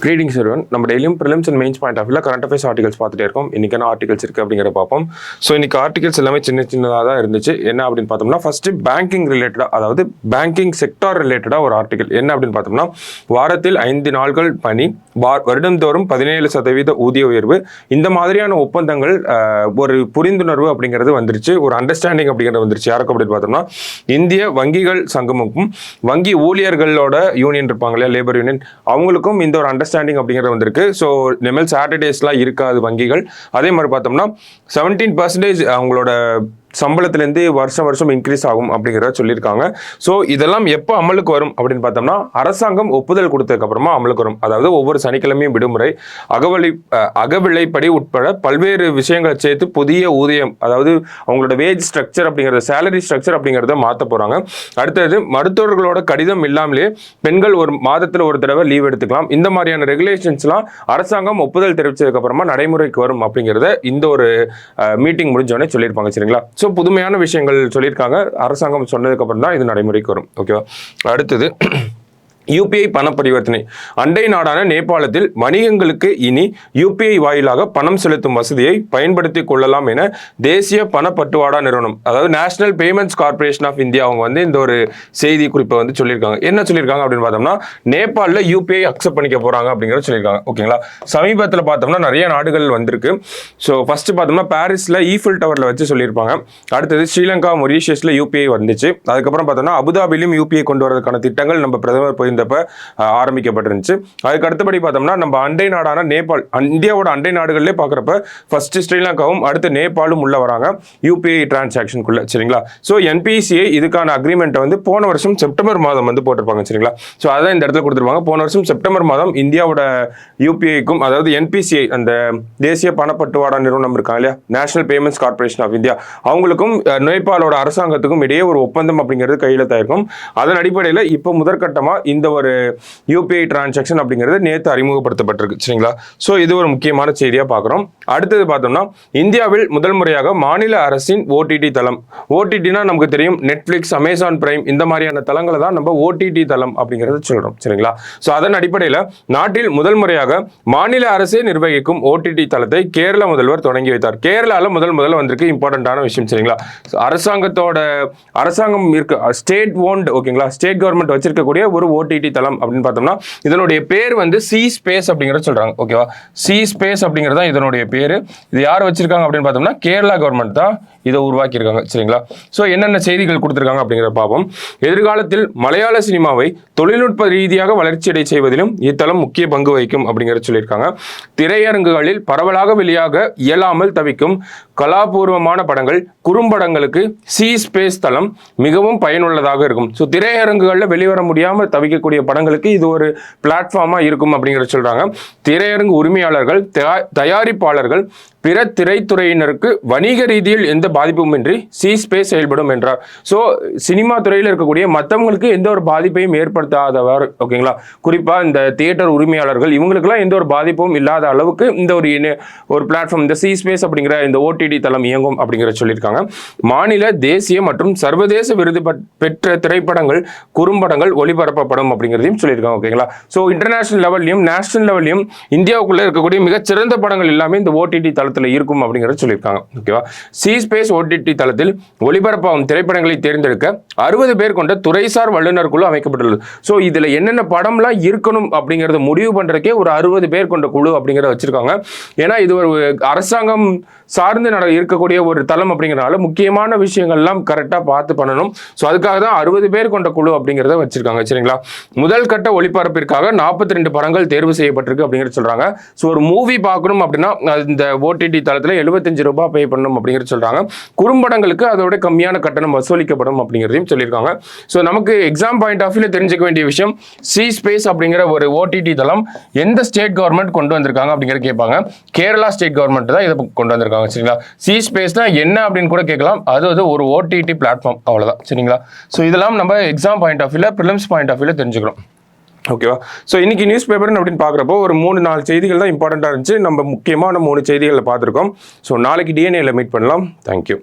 Greetings everyone. நம்ம டெய்லியும் prelims and mains point of வியூல கரண்ட் அஃபேர்ஸ் ஆர்டிகல்ஸ் பார்த்துட்டே இருக்கோம். இன்னைக்கான ஆர்டிகல்ஸ் இருக்குது அப்படிங்கிற பார்ப்போம். ஸோ இன்னைக்கு ஆர்டிகல்ஸ் எல்லாமே சின்னதாக தான் இருந்துச்சு. என்ன அப்படின்னு பார்த்தோம்னா ஃபர்ஸ்ட் பேங்கிங் ரிலேட்டடாக, அதாவது பேங்கிங் செக்டார் ரிலேட்டடாக ஒரு ஆர்டிகல். என்ன அப்படின்னு பார்த்தோம்னா வாரத்தில் 5 நாட்கள் பணி, வருடந்தோறும் 17% ஊதிய உயர்வு, இந்த மாதிரியான ஒப்பந்தங்கள் ஒரு புரிந்துணர்வு அப்படிங்கிறது வந்துருச்சு, ஒரு அண்டர்ஸ்டாண்டிங் அப்படிங்கிறது வந்துருச்சு. யாருக்கு அப்படின்னு பார்த்தோம்னா இந்திய வங்கிகள் சங்கமுக்கும் வங்கி ஊழியர்களோட யூனியன் இருப்பாங்க இல்லையா, லேபர் யூனியன், அவங்களுக்கும் இந்த ஒரு அண்டர்ஸ்டாண்டிங் அப்படிங்கிறது வந்திருக்கு. ஸோ இனிமேல் சாட்டர்டேஸ்லாம் இருக்காது வங்கிகள். அதே மாதிரி பார்த்தோம்னா 17% அவங்களோட சம்பளத்திலேருந்து வருஷம் இன்க்ரீஸ் ஆகும் அப்படிங்கிறத சொல்லியிருக்காங்க. ஸோ இதெல்லாம் எப்போ அமலுக்கு வரும் அப்படின்னு பார்த்தோம்னா அரசாங்கம் ஒப்புதல் கொடுத்ததுக்கு அப்புறமா அமலுக்கு வரும். அதாவது ஒவ்வொரு சனிக்கிழமையும் விடுமுறை, அகவிலைப்படி உட்பட பல்வேறு விஷயங்களை சேர்த்து புதிய ஊதியம், அதாவது அவங்களோட வேஜ் ஸ்ட்ரக்சர் அப்படிங்கிறத, சேலரி ஸ்ட்ரக்சர் அப்படிங்கிறத மாற்ற போகிறாங்க. அடுத்தது மருத்துவர்களோட கடிதம் இல்லாமலே பெண்கள் ஒரு மாதத்தில் ஒரு தடவை லீவ் எடுத்துக்கலாம். இந்த மாதிரியான ரெகுலேஷன்ஸ்லாம் அரசாங்கம் ஒப்புதல் தெரிவித்ததுக்கு அப்புறமா நடைமுறைக்கு வரும் அப்படிங்கிறத இந்த ஒரு மீட்டிங் முடிஞ்சோடனே சொல்லியிருப்பாங்க. சரிங்களா? ஸோ புதுமையான விஷயங்கள் சொல்லியிருக்காங்க. அரசாங்கம் சொன்னதுக்கு அப்புறம் தான் இது நடைமுறைக்கு வரும். ஓகேவா? அடுத்தது யூபிஐ பண பரிவர்த்தனை. அண்டை நாடான நேபாளத்தில் வணிகங்களுக்கு இனி யூபிஐ வாயிலாக பணம் செலுத்தும் வசதியை பயன்படுத்திக் கொள்ளலாம் என தேசிய பணப்பட்டுவாடா நிறுவனம், அதாவது National Payments Corporation of India, அவங்க வந்து இந்த ஒரு செய்தி குறிப்பை வந்து சொல்லியிருக்காங்க. என்ன சொல்லியிருக்காங்க அப்படின்னு பார்த்தோம்னா நேபாளில் யூபிஐ அக்செப்ட் பண்ணிக்க போறாங்க அப்படிங்கிறத சொல்லியிருக்காங்க. ஓகேங்களா? சமீபத்தில் பார்த்தோம்னா நிறைய நாடுகள் வந்திருக்கு. ஸோ ஃபர்ஸ்ட் பார்த்தோம்னா பாரிஸில் ஈஃபில் டவரில் வச்சு சொல்லியிருப்பாங்க. அடுத்தது ஸ்ரீலங்கா, மொரீஷியஸில் யூபிஐ வந்துச்சு. அதுக்கப்புறம் பார்த்தோம்னா அபுதாபிலையும் யூபிஐ கொண்டு வரதுக்கான திட்டங்கள் நம்ம பிரதமர் போயிருந்தப்ப ஆரம்பிக்கப்பட்டிருந்துச்சு. அதுக்கு அடுத்தபடி பார்த்தோம்னா நம்ம அண்டை நாடான நேபாள், இந்தியாவோட அண்டை நாடுகளிலே பார்க்குறப்ப ஃபர்ஸ்ட் ஸ்ரீலங்காவும் அடுத்து நேபாளும் உள்ள வராங்க யூபிஐ டிரான்சாக்ஷனுக்குள்ள. சரிங்களா? ஸோ என்பிசிஐ இதுக்கான அக்ரிமெண்ட்டை வந்து போன வருஷம் செப்டம்பர் மாதம் வந்து போட்டிருப்பாங்க. சரிங்களா? ஸோ அதான் இந்த இடத்துல கொடுத்துருப்பாங்க. போன வருஷம் செப்டம்பர் மாதம் இந்தியாவோட யூபிஐக்கும், அதாவது என்பிசிஐ அந்த தேசிய பணப்பட்டுவாடா நிறுவனம் இருக்காங்க இல்லையா, National Payments Corporation of India, அவங்களுக்கும் நேபாளோட அரசாங்கத்துக்கும் இடையே ஒரு ஒப்பந்தம் அப்படிங்கிறது கையெழுத்தாயிருக்கும். அதன் அடிப்படையில் இப்போ முதற்கட்டமாக இந்த ஒரு யூபிஐ டிரான்சாக்ஷன் அப்படிங்கிறது நேற்று அறிமுகப்படுத்தப்பட்டிருக்கு. சரிங்களா? ஸோ இது ஒரு முக்கியமான செய்தியாக பார்க்குறோம். அடுத்தது பார்த்தோம்னா இந்தியாவில் முதல் முறையாக மாநில அரசின் ஓடிடி தளம். ஓடிடினா நமக்கு தெரியும் நெட்ஃப்ளிக்ஸ், அமேசான் பிரைம், இந்த மாதிரியான தளங்களை தான் நம்ம ஓடிடி தளம் அப்படிங்கிறத சொல்கிறோம். சரிங்களா? ஸோ அதன் அடிப்படையில் நாட்டில் முதல் முறையாக மாநில அரசே நிர்வகிக்கும் ஓடிடி தளத்தை கேரள முதல்வர் தொடங்கி வைத்தார். கேரளாவில் முதல்ல வந்திருக்கு. இம்பார்ட்டன்டான விஷயம். சரிங்களா? அரசாங்கம் இருக்கு, ஸ்டேட் ஓன்ட், ஓகேங்களா, ஸ்டேட் கவர்மெண்ட் வச்சிருக்கக்கூடிய ஒரு ஓடிடி தளம் அப்படின்னு பார்த்தோம்னா இதனுடைய பேர் வந்து சி ஸ்பேஸ் அப்படிங்கிறத சொல்றாங்க. ஓகேவா? சி ஸ்பேஸ் அப்படிங்கிறதா இதனுடைய பேரு. இது யார் வச்சிருக்காங்க அப்படின்னு பார்த்தோம்னா கேரளா கவர்மெண்ட் தான் இதை உருவாக்கி இருக்காங்க. சரிங்களா? ஸோ என்னென்ன செய்திகள் கொடுத்துருக்காங்க அப்படிங்கிறத பார்ப்போம். எதிர்காலத்தில் மலையாள சினிமாவை தொழில்நுட்ப ரீதியாக வளர்ச்சியடை செய்வதிலும் இத்தளம் முக்கிய பங்கு வகிக்கும் அப்படிங்கிறத சொல்லியிருக்காங்க. திரையரங்குகளில் பரவலாக வெளியாக இயலாமல் தவிக்கும் கலாபூர்வமான படங்கள், குறும்படங்களுக்கு சி ஸ்பேஸ் தளம் மிகவும் பயனுள்ளதாக இருக்கும். ஸோ திரையரங்குகளில் வெளிவர முடியாமல் தவிக்கக்கூடிய படங்களுக்கு இது ஒரு பிளாட்ஃபார்மா இருக்கும் அப்படிங்கிறத சொல்றாங்க. திரையரங்கு உரிமையாளர்கள், தயாரிப்பாளர்கள், பிற திரைத்துறையினருக்கு வணிக ரீதியில் எந்த பாதிப்பும் இன்றி சி ஸ்பேஸ் செயல்படும் என்றார். ஸோ சினிமா துறையில் இருக்கக்கூடிய மற்றவங்களுக்கு எந்த ஒரு பாதிப்பையும் ஏற்படுத்தாதவர், ஓகேங்களா, குறிப்பா இந்த தியேட்டர் உரிமையாளர்கள், இவங்களுக்குலாம் எந்த ஒரு பாதிப்பும் இல்லாத அளவுக்கு இந்த ஒரு பிளாட்ஃபார்ம், இந்த சி ஸ்பேஸ் அப்படிங்கிற இந்த ஓடிடி தளம் இயங்கும் அப்படிங்கிற சொல்லியிருக்காங்க. மாநில, தேசிய மற்றும் சர்வதேச விருது பெற்ற திரைப்படங்கள், குறும்படங்கள் ஒளிபரப்பப்படும் அப்படிங்கிறதையும் சொல்லியிருக்காங்க. ஓகேங்களா? ஸோ இன்டர்நேஷனல் லெவல்லையும் நேஷனல் லெவல்லையும் இந்தியாவுக்குள்ள இருக்கக்கூடிய மிகச்சிறந்த படங்கள் எல்லாமே இந்த ஓடிடி தளத்தில் இருக்கும் அப்படிங்கிறத சொல்லியிருக்காங்க. ஓகேவா? சி ஸ்பேஸ் ஓடிடி தளத்தில் ஒளிபரப்பாகும் திரைப்படங்களை தேர்ந்தெடுக்க 60 பேர் கொண்ட துறைசார் வல்லுநர் குழு அமைக்கப்பட்டுள்ளது. ஸோ இதுல என்னென்ன படம்லாம் இருக்கணும் அப்படிங்கிறத முடிவு பண்றதுக்கே ஒரு 60 பேர் கொண்ட குழு அப்படிங்கிறத வச்சிருக்காங்க. ஏன்னா இது ஒரு அரசாங்கம் சார்ந்து இருக்கக்கூடிய ஒரு தளம் அப்படிங்கிறனால முக்கியமான விஷயங்கள்லாம் கரெக்டாக பார்த்து பண்ணணும். ஸோ அதுக்காக தான் 60 பேர் கொண்ட குழு அப்படிங்கிறத வச்சிருக்காங்க. சரிங்களா? முதல் கட்ட ஒளிபரப்பிற்காக 42 படங்கள் தேர்வு செய்யப்பட்டிருக்கு அப்படிங்கிறது சொல்றாங்க. ஸோ ஒரு மூவி பார்க்கணும் அப்படின்னா இந்த ஓடிடி தளத்தில் 75 ரூபாய் பே பண்ணணும் அப்படிங்கிறது சொல்றாங்க. குறும்படங்களுக்கு அதோட கம்மியான கட்டணம் வசூலிக்கப்படும் அப்படிங்கிறதையும் சொல்லியிருக்காங்க. ஸோ நமக்கு எக்ஸாம் பாயிண்ட் ஆஃப் வியூல தெரிஞ்சுக்க வேண்டிய விஷயம், சி ஸ்பேஸ் அப்படிங்கிற ஒரு ஓடிடி தளம் எந்த ஸ்டேட் கவர்மெண்ட் கொண்டு வந்திருக்காங்க அப்படிங்கிறத கேட்பாங்க. கேரளா ஸ்டேட் கவர்மெண்ட் தான் இதை கொண்டு வந்திருக்காங்க. சரிங்களா? சி ஸ்பேஸ்னா என்ன அப்படின்னு கூட கேட்கலாம். அது ஒரு ஓடிடி பிளாட்ஃபார்ம், அவ்வளவுதான். சரிங்களா? ஸோ இதெல்லாம் நம்ம எக்ஸாம் பாயிண்ட் ஆஃப் வியூல, பிரிலிம்ஸ் பாயிண்ட் ஆஃப் வியூல தெரிஞ்சுக்கிறோம். ஓகேவா? ஸோ இன்னைக்கு நியூஸ் பேப்பர்னு அப்படின்னு பார்க்குறப்போ ஒரு 3-4 செய்திகள் தான் இம்பார்ட்டண்ட்டாக இருந்துச்சு. நம்ம முக்கியமான 3 செய்திகளை பார்த்துருக்கோம். ஸோ நாளைக்கு டிஎன்ஏல மீட் பண்ணலாம். தேங்க்யூ.